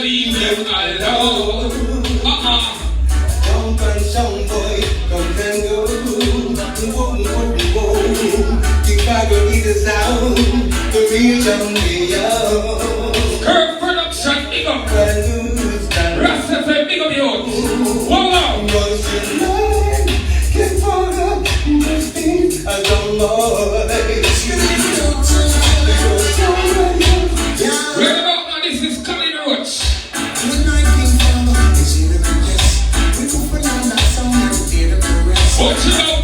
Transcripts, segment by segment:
leave them alone. Don't find some boy, come and go. Whoa, whoa, whoa. If I go need a sound, the real Curve production, big up. Rasta say big up your wow, wow. Get for up, just think I don't know. Right about now, this is Colin Roach. Watch it out.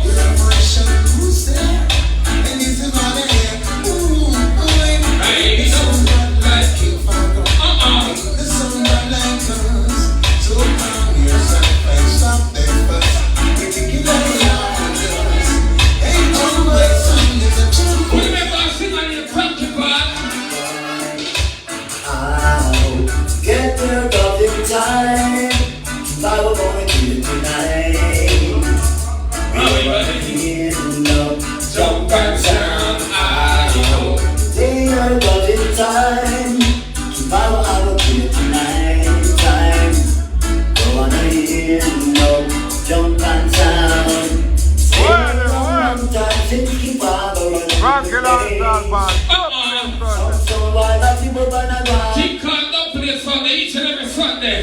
Keep calling Dubplate Sunday each and every Sunday.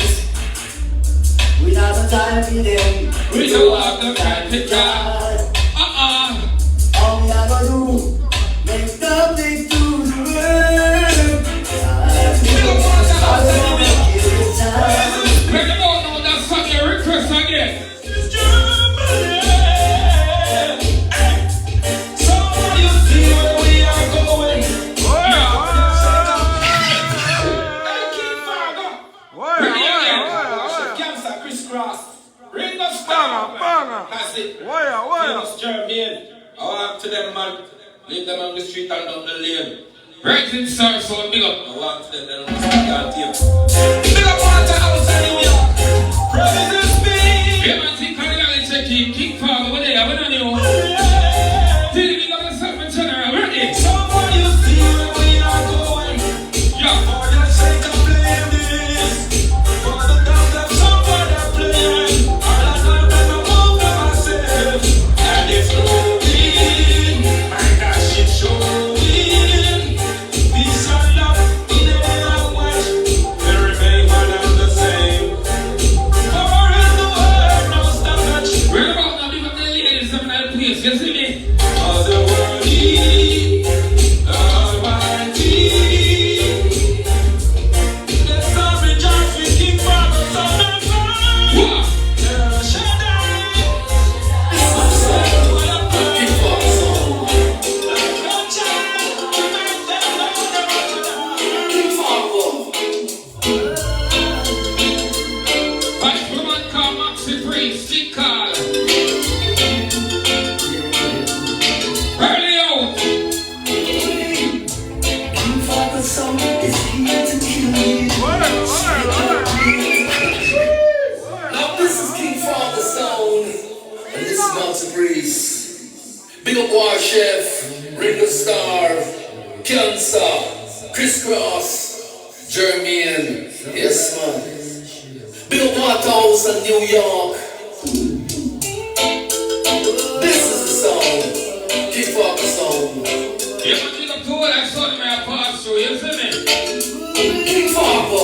We don't have time for them. We don't have the time to chat. All we have to do, make something to the world. Make them all know that song you request again. That's it. German. I walk to them, man. Leave them on the street and down the lane. Right in Star, so big up. I walk to them, then I'm going to team. Big up on the house in New York. Praises be. Yeah, man, think Cardinal check in. King Fargo, what they have on you? Till you big up yourself in general. Ready? Someone you see where we are going. Yeah. For your sake of playing this. For the time that someone are playing. All I know that I won't for myself. And it's growing. My gosh, it's showing. Peace and love in the air and watch. We remain one and the same. For in the world, no stop much. Right about now, big up the ladies of that place. You see me? All the world is almighty. Let's all rejoice with King Fargo, son of God. Wow. Vice woman called Maxi Priest. She called. Early out. Now this is King Fargo Sound, and this is Mountain Breeze. Big up War Chef, Ringo Starr, Cancer, Crisscross, Jermaine, yes man. Big up Waterhouse and New York. This is the sound, King Fargo Sound. Yeah, man, big up to all that son may have passed through. You see me? King Fargo.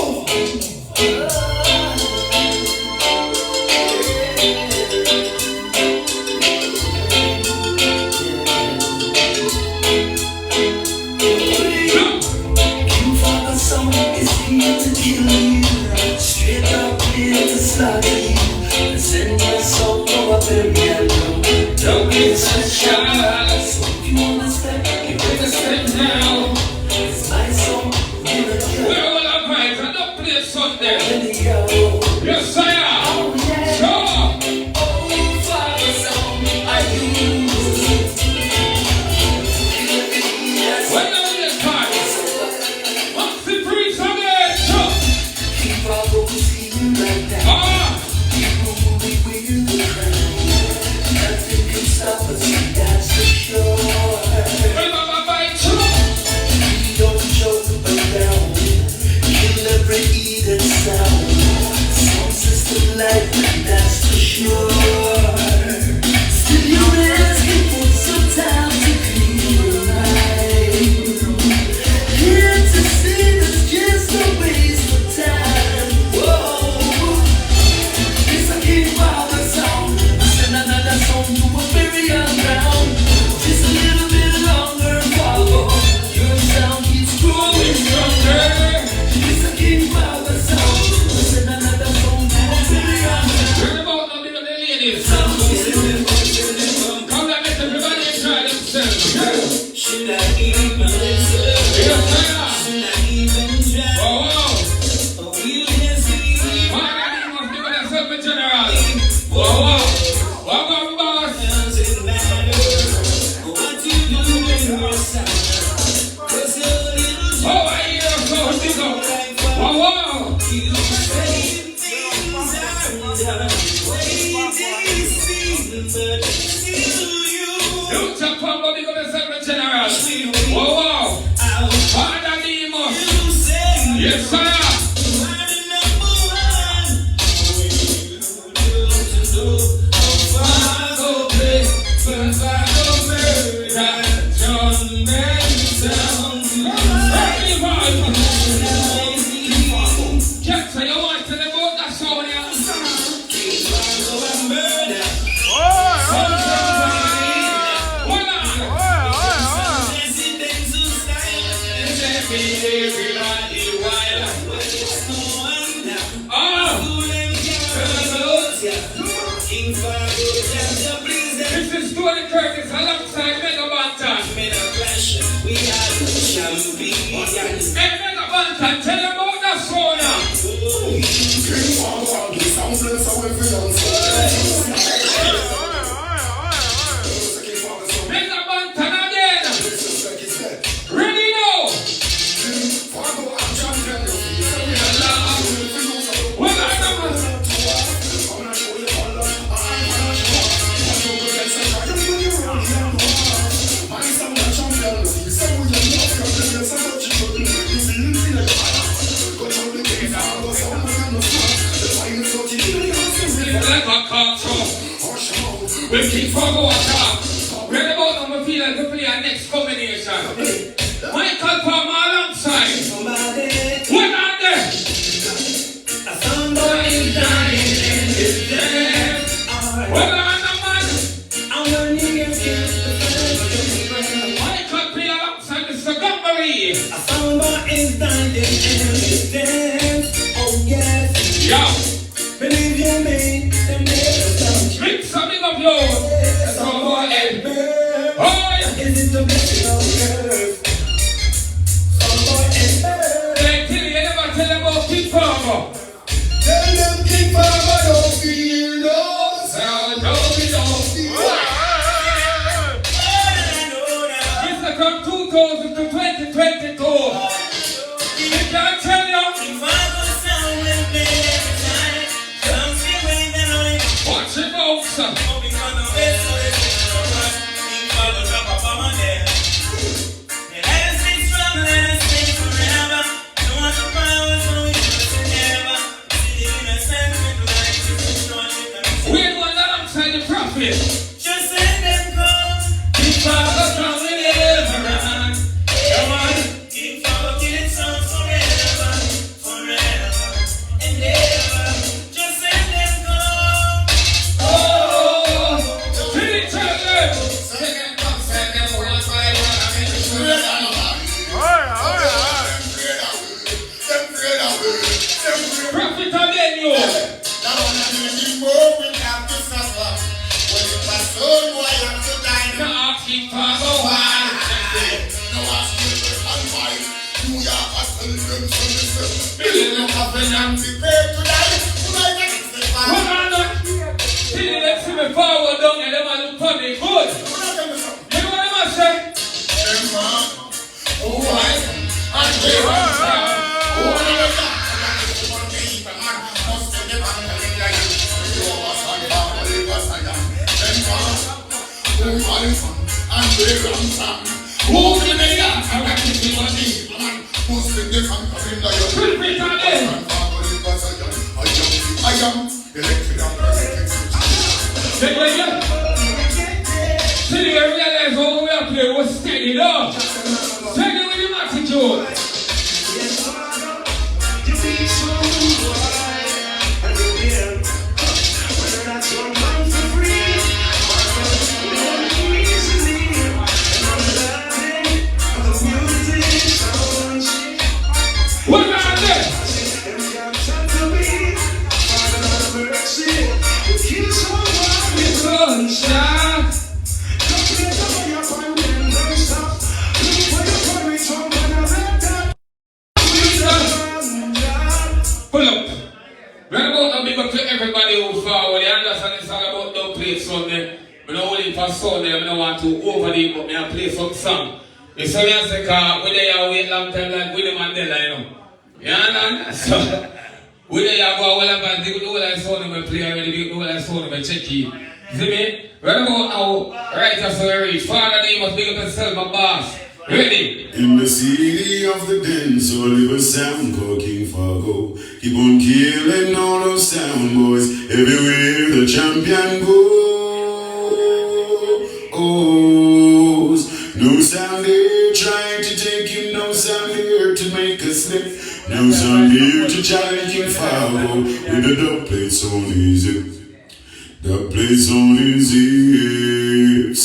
King Fargo Sound is here to kill you. Straight up here to slaughter you. Send your soul from a very low. Don't be such shy. So if you wanna step, you better step now. It's my song, give it a We're all up right. I don't play Sunday. video. Yes, I am. Oh yeah. Sure. Oh, Fargo Sound, I use. Yes. When are this part? Maxi Priest again. Sure. Yes, sir. We'll keep FARGO on top. Right about now, we feel like we play our next combination. Michael Palmer alongside. What are they? Somebody is dying and is dead. What are the man? I'm running against the fire. Michael play alongside Mr. Gumbury. Somebody is dying and is dead. Oh yes. Yeah. Believe you me, they never stop. Make something of yours. Is it the blessing of earth? Hey, Tilly, you never tell them about King FARGO. Tell them King FARGO don't feel those. Don't feel. This is from 2000 to 2022. You can't tell you. Watch it out, son. Just let them go. King FARGO come with everyone. Come on. King FARGO kill it songs forever, forever and ever. Just let them go. Oh, till it tell them. Second come, second one by one. I'm in the street. Prophet again, you. Now I'm in the world without the suffer. Soul boy, I'm so dying. Now King FARGO why? No ask me and why. You are a soul them so listen. Billy look up and down. Prepare to die. Tonight it's the fire. What on that? Till let's see me forward down and them a look for me good. You know what I must say? Them man. Oh why? And they run down. Oh I love that. One day the man must be the man that like you was on the bar, you was on the and they run from who's in the yard? I like to see what he man who's in the conquer in the yard. I am electric. See you realize how we are playing was steady though. Steady with your attitude. What are they? Sunshine. of sound there, I don't want to overdo, but I play some song. You see me, I say, we there wait long time like Willie Mandela, you know. You understand? So, we there go well about the whole I saw them play already, the whole I saw them check it. See me? Right about now, right as we reach. Father, name must big up yourself, my boss. Ready? In the city of the den, so live a sound called King Fargo. Keep on killing all those sound boys everywhere the champion goes. No sound here trying to take him, no sound here to make us slip. No sound here to challenge King Fargo with the Dubplate on his hips. Dubplate on his hips.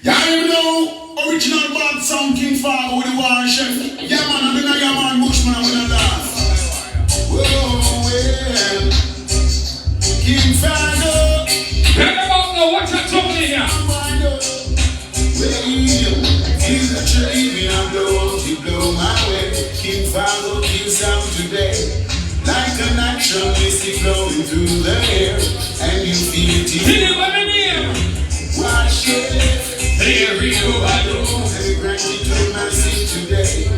Yeah, you know, original bad sound King Fargo with the war chef. Yeah, man, I mean, yeah, man, Bushman, with a laugh. Whoa, well, King Fargo. Let about know what you're talking here. Well, he's a trade, I blow, he blow my way. King Fargo, King Sound today. Like a naturalistic flowing through the air. And you feel it in wash it. There we go, I know. Every gratitude I sing today.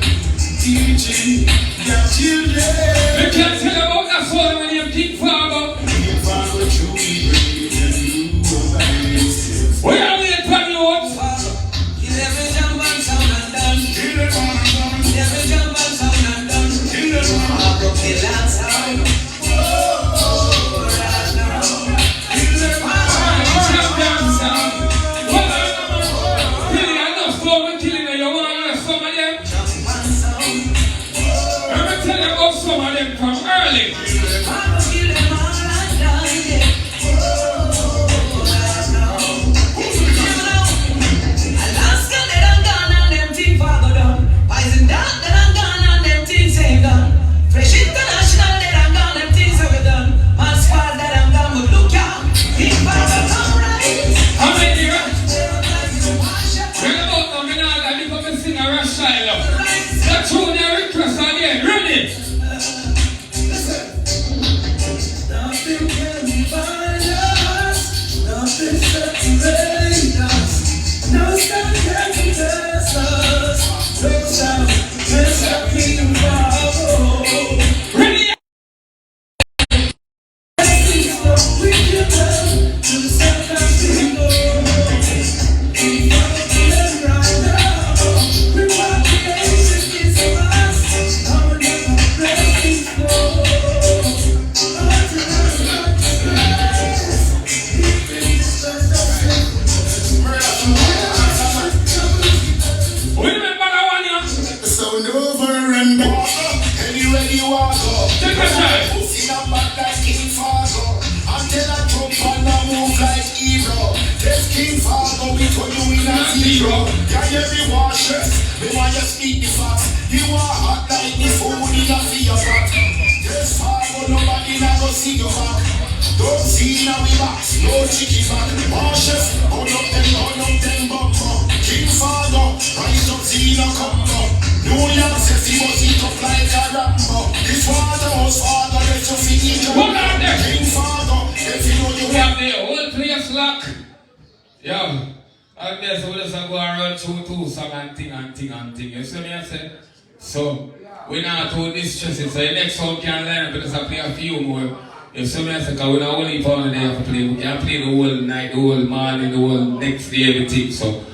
Teaching your children. You can't tell about that song when you're King Fargo. King Fargo truly great and you nobody else. Where are we at Panyot? Kill every jump and sound and done. Kill every jump and sound and done. Fargo kill that sound. Some of them from early. Alaska, they done gone and them things Fargo done. Poison dark, they done gone and them things ain't done. Fresh international, they done gone, them things have done. Man squad, they done gone, but look out. King Fargo come right. How many right? When about now, me now that you come sing a rush style. That's who they request again. Ready? Nothing can divide us. Nothing separates us. No sound can possess us. No sound can stop King Fargo. Ready? We can run to the sound of King Fargo. King Fargo right now. We want the ancient kids of us. Our never blessings flow. We remember that one, yeah? Sound over and over. Anywhere you walk up. Take a shot. Pussy not back like King Fargo. Until I jump and I move like hero. This King Fargo, we told you in a zero. Yeah, you be washes. We want you speak the facts. You are hot like the food in a fear pot. This Fargo, nobody never see your back. Don't see now we box, no chicken back. Washes, hold up them bumper. King Fargo, rise up, see no combo. New York says he was eat up like a Rambo. His father was father, let you feed him. Hold on there. King Fargo, if you know you We have the whole place lock. Yeah. And there's we just go around two song and thing. You see me I say? So we now do this stress. So the next song can line up because I play a few more. You see me I say, because we don't only for the day to play. We can play the whole night, the whole morning, the whole next day, everything. So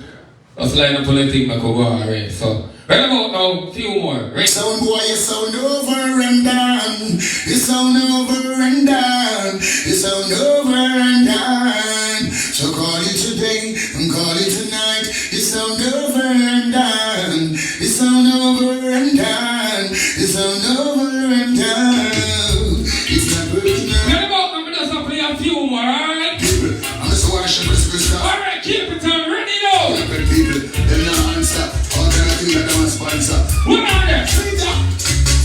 let's line up on the thing that could go alright. So right about now, few more. Right? sound boy, you sound over and done. You sound over and done. You sound over and done. So call it today and call it tonight. You sound over and done. You sound over and done. You sound over and done. It's not working out. Right about now, we just play a few more, alright? I'm just watching Christmas stuff. Alright, keep it on ready now. People, they're not answer. All kind of things that don't sponsor. What on there?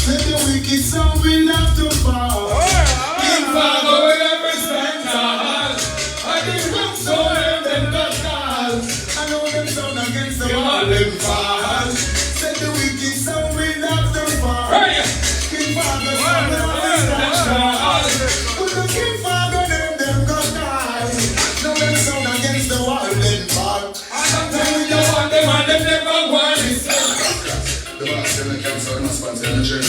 Say the wicked song we love to fall. King Fargo with every stand tall. I think I'm so them not call. I know them sound against the wall them fall. Say the wicked song we love to fall. Right. King Fargo song we The boss and the cancer and the sponsor and the journey.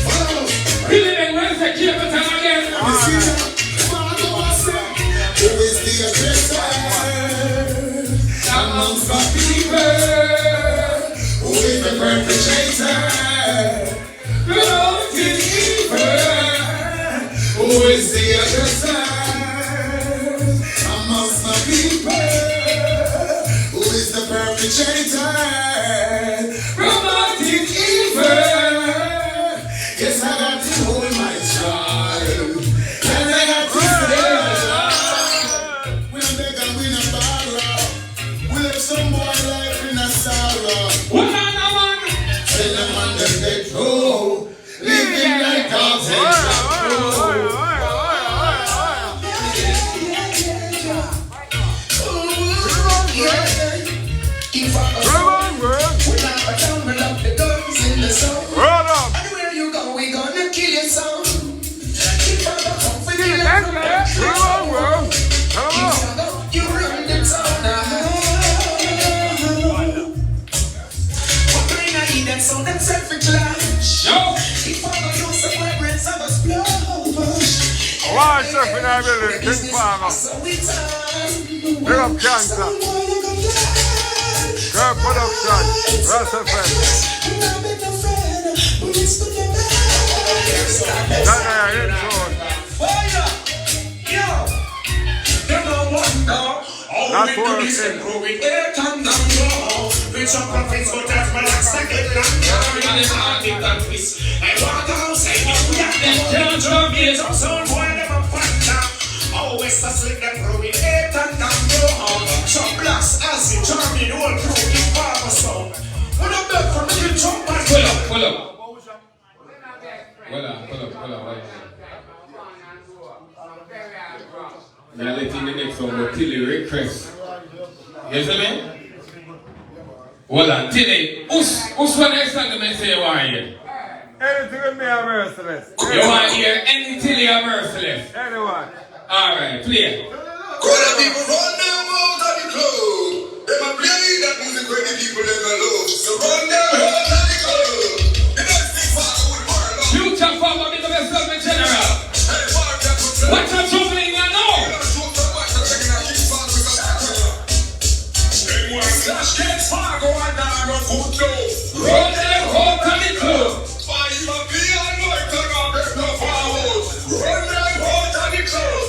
Follow! Billy, where's the key of the time again? You see that? Follow us. Who is the aggressor? Amongst the people. Who is the perpetrator? Floating evil. Who is the aggressor? Amongst the people. Who is the perpetrator? Promoting evil. Yes, I got to hold my child. And I got to stay. We don't beg and we don't borrow. We live some more life in a sorrow. One on one. Tell them on the dead row. Living like dogs and If I up the guns in the sun. Anywhere you go, we gonna kill your son. If I go come for the land, you run the town. What kind of eat that sound and self-reclash? Yo. If I go use the vibrance of a splash. Why surfing I building King Fargo? Big up Cancer. Girl production. Rest of them. That's what I'm saying. Always slick and growing 8 and down your home. Some blacks as you charming old crew in Fargo song. What up there from the jump and Pull up. Now let's in the next one, but Tilly request. You see me? Hold on, Tilly. Who's one next time to say you want to hear? Anything with me are merciless. You want to hear any Tilly or merciless? Anyone. Alright, play. Could the people run them out of the club? They might play that music when the people never love. So run them out of the club. The next thing Fargo would burn up. Future Fargo, big up yourself in general. What's your troubling you know? Slash Ken Fargo and I'm a good joke. Run them out of the club. Five of me and no turn up there's no forward. Run them out of the club.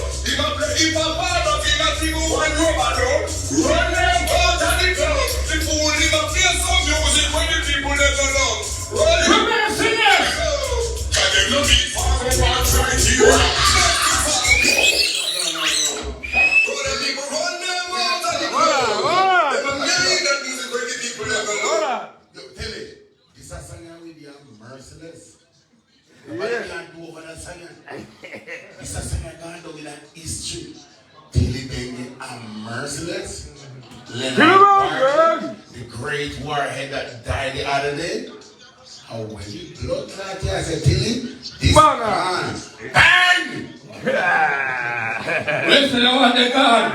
If a part of it not even one rubber dog. Run them out of the club. The fool live a play some music when the people never love. Run them out of the club. Can them no beat Fargo one right here. Could the people run them out of the club? They might play that music when the people never love. Yo, tell it. This is a song with the merciless. Nobody can do over that song. This is a song going down in that history. Tilly Bengen and merciless. Leonard Warhead, the great warhead that died the other day. How when you blood clot here, I said, Tilly, this man. Bang! Listen, I want the God.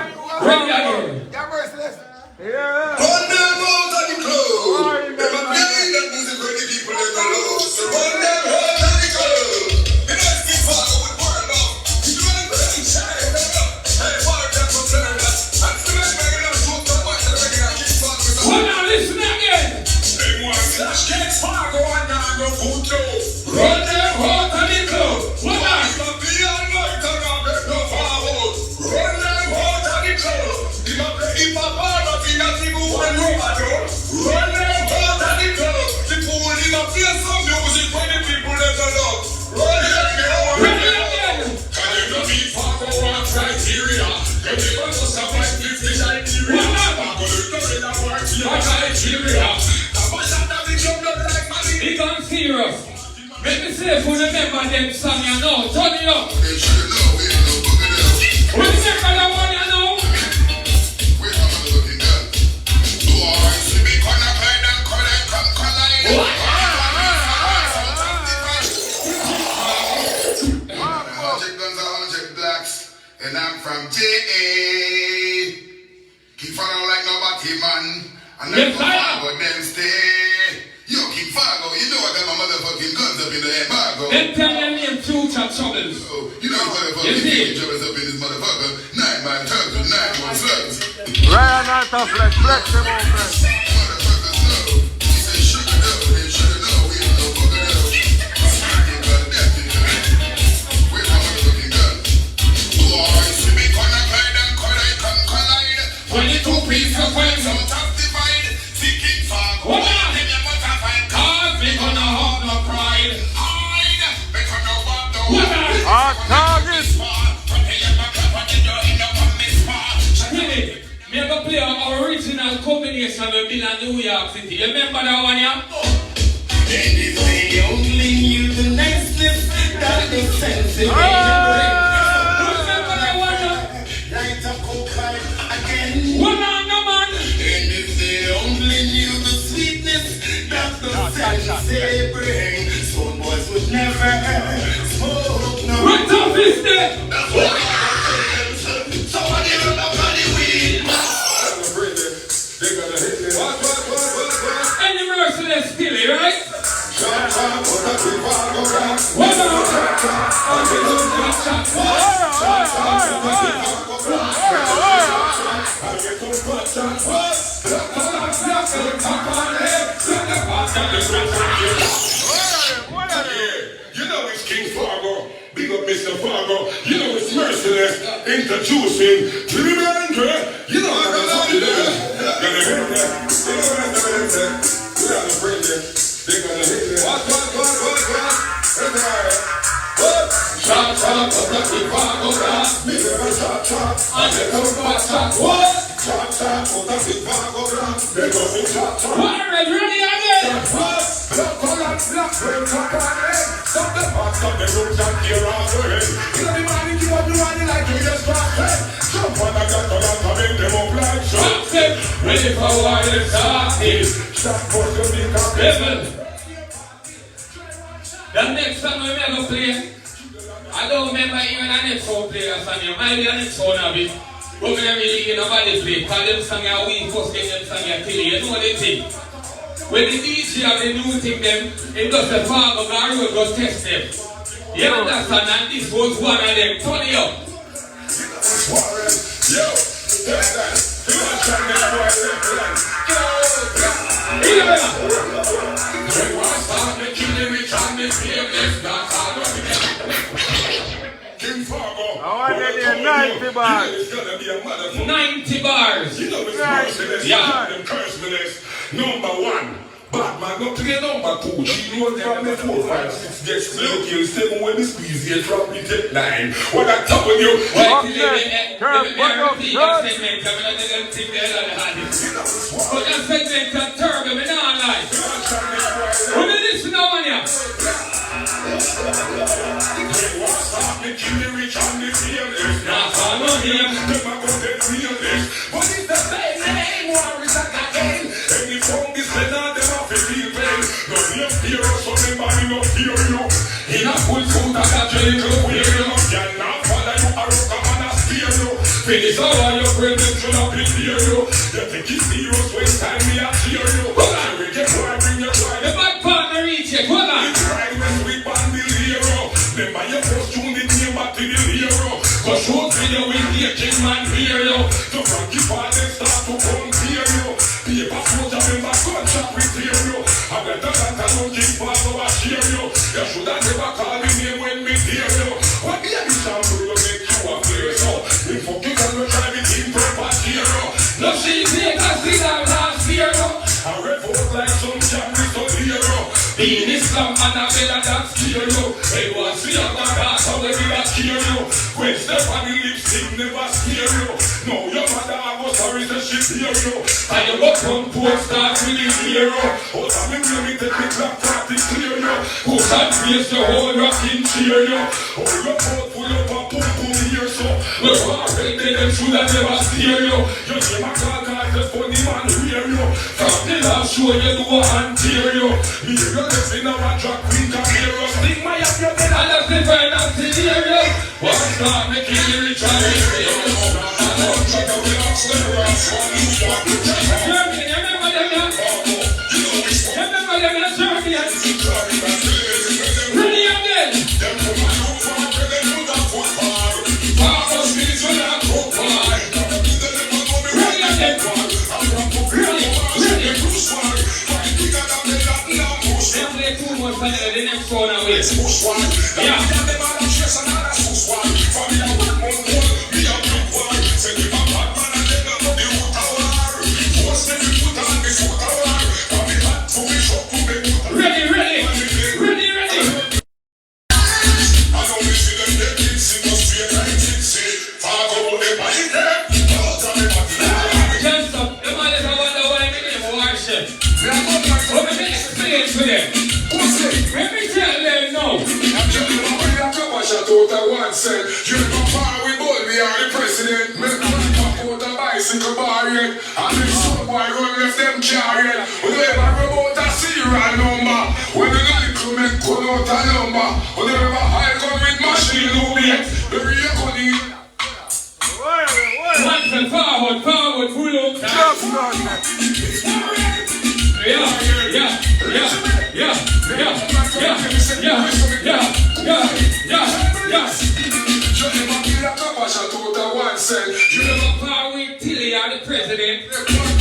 Ready again. You're merciless. Yeah. Run them out of the club. They might play that music when the people never love. So run them out of the club. The next thing Fargo would burn up. You do it very shy. Hey, Fargo can concern that. And still I'm making a joke to watch the regular King Fargo. Hold on, listen again. They want Slash Ken Fargo and I'm a good joke. Run them out of the club. Hold on. If a be and no turn up, there's no forward. Run them out of the club. If a part of it not even one rubber dog. Run them out of the club. The fool in a play some music when the people never love. Run them out. Ready again. Can you not be Fargo one criteria? Can you not survive 50 criteria? Fargo the third in a party of criteria. The boys are not the jump like money. Big on serious. Let me see if we remember them song you know. Turn it up. They should know we ain't no boogie there. Remember the one you know? We're not looking good. Boys, we be gonna play them, come collide. And I'm from J.A. Keep following like nobody man. And Yes, then go them stay. Yo, keep following. Fargo. Then tell your name Future Troubles. You know motherfucker, You see? you troubles up in this motherfucker. 9 by turns with 9 1 slugs. Ryan out of flex him open. Motherfuckers know. He said sugar dough, they shoulda know. We ain't no booger dough. Talking about that thing, with my motherfucking gun. Boys, we be gonna glide and collide. 22 pieces of Out of divide. Thinking Fargo. What up? Give me a butterfly. Cause we gonna have no pride. Hide. Better know what the What up? Hard target. Really? Me go play our original combination with Bill and New York City. You remember that one, yeah? And if they only knew the niceness that the sensitive Remember that one, yeah? light up coke pipe again. What on the man? And if they only knew the sweetness that the sensitive bring, some boys would never smoke no. What up is there? Somebody run up on the weed. Any merciless skilly, right? What You know it's King Fargo, big up Mr. Fargo. You know it's merciless, introducing Tribunal. You know what I'm talking about. Gonna hit that. You know what I'm saying? We got to bring it. They're gonna hit that. What? It's alright. What? Chop, chop, up the Fargo glass. Me never chop, chop. I never chop, what? Chop, chop, up the Fargo glass. They go in chop, chop. What? Ready again? Black, red, top on head. Stop the box, stop the roots and tear off your head. You know the man, you want the money like you just drop head. Jump on the gun, to make them up like Drop them. Ready for war, it's starting. Stop for the big up. Level. The next song we may go play, I don't remember even the next song player song. You might be the next one of it. But we don't really nobody play. Because them song are we first get them song are killing. You know the thing. When the DJ have the new thing them, it does the Fargo and road go test them. You understand? And this was one of them. Turn it up. Yo, take that. You want to try to get boy left line. Here we are. When one start the killing, we try to feel this. That's how we get. King Fargo. I want to hear 90 bars. It's gonna be a motherfucker. 90 bars. You know it's Right. merciless. Yeah. Them curse me this. Number 1. Batman up to the number 2. She knows from the 4, 5, 6 gets slow kill 7 when the squeeze here from the tip line. What I tell you? Wait, Turn, what up, turn. segment, but that segment can turn me not like. When you listen to one here, Stop the killing rich on the fearless. now follow him. Them a go get fearless. But it's the same name, war is a game. Any song is said on them off the feel pain. No name fear us, so them body no fear you. In a full suit of a jail, wear you. Can not follow you, a rock and a steer you. Finish all your friends, them should not prepare you. You think it's serious when time me a cheer you. I will get why bring your try. The back partner reach it, hold on. It's right when we band the hero. Remember your first tune, it came back to the hero. Cause shoot video with the king man hear you. So from the father start to come hear you. Paper soldier member contract with you. I better that I don't give for our share you. You should have never called me name when me hear you. What the addition to you make you a player so? You fuck you can no try with him proper hero. No she take a sit down last year. I revolt like some champion so hero. In Islam and a better that's kill you. It was the other class of the river kill you. When Stephanie lipstick never scare you. No, your mother was sorry that she fear you. And you go from poor start with the hero. Oh, I'm in the take me clap party clear you. Who can face the whole rocking cheer you. Oh, your mouth full of a pum pum here so. The already them should have never steer you. You see my car the funny man hear you. From the last show you do and tear you. Me you left in a drag queen can hear us. Sting my up your head. And that's the friend of the area. One start making you rich and Germany, remember them, yeah? Remember them, yeah, Germany. Ready again. get too much on the next one away. Push one. Yeah. Ready, ready. Ready, ready. Just stop. The man is about the way we name worship. Let me explain to them. Let me tell them now. You know far we both we are the president. Make me pop out a bicycle barrier. And the son boy run left them chariot. Whenever about a serial number. When the little men call out a number. Whenever I come with machine looming. The real cunning. Once and forward, forward, full up. Yeah. You never power with Tilly or the president.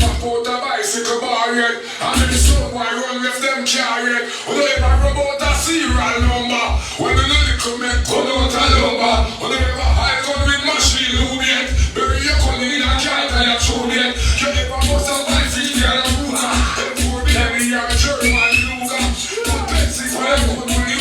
Pop out a bicycle barrier. And the son boy run left them chariot. Whenever about a serial number. When the little men call out a number. Whenever I come with machine looming. Bury your cunning and can't tell your true yet. You never must have bicycle and a router. And for me, I'm a German Luger. Put Pepsi for them good money.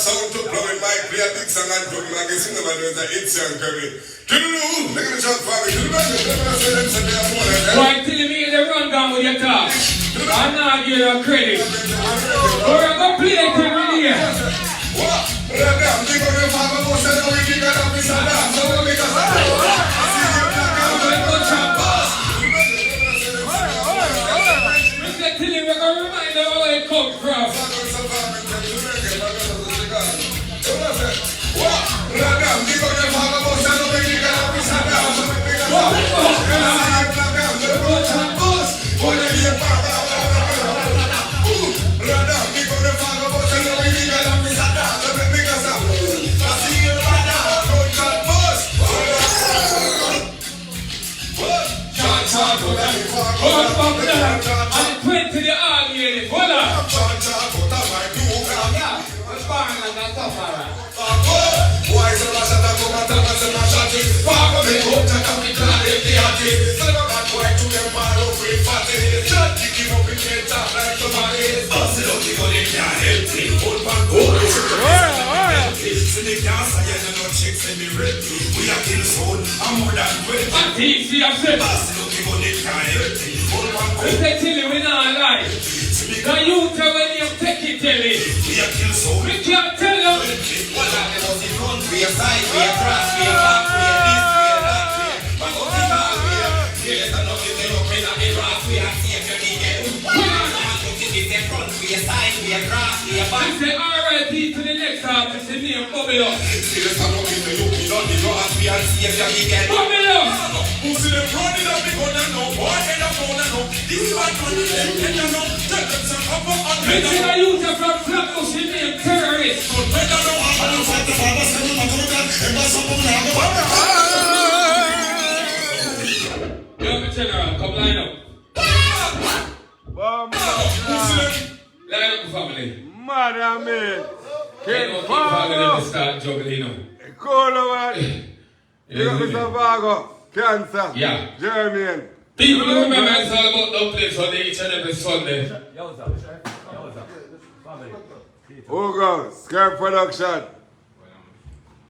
Sound to blow in my play a big song and drum and I guess in the man with the hits and curry. Do you know? Look at the shot for me. Do you know? Why till you make the run down with your talk? I'm not giving you credit. Or I'm going to play it every day. What? I'm thinking of your father who said, oh, we think I don't miss a dance. So we'll make a sound. Till you make a reminder of where it comes from. I'm 20 the army. Hold on. Now you tell when you take it, tell it. We can't tell you. We are side, we are cross, we are back, we are this, we are that, we are we are side, we are cross, we are back. Say R.I.P. to the next artist, the name Bubble Up. Bubble Up! Who's in the front of the gun and no boy in the phone and no. This man on the left and no. Tell them some up on the Let's say I use it from Flappos, the name terrorist. Young General, come line up. Line up, family. Madam, King Fargo start juggling, you know. Cool, man. You got Mr. Fargo, Cancer, Yeah. German. People who remember it's all about Dubplate on each and every Sunday. Hugo, Scare Production.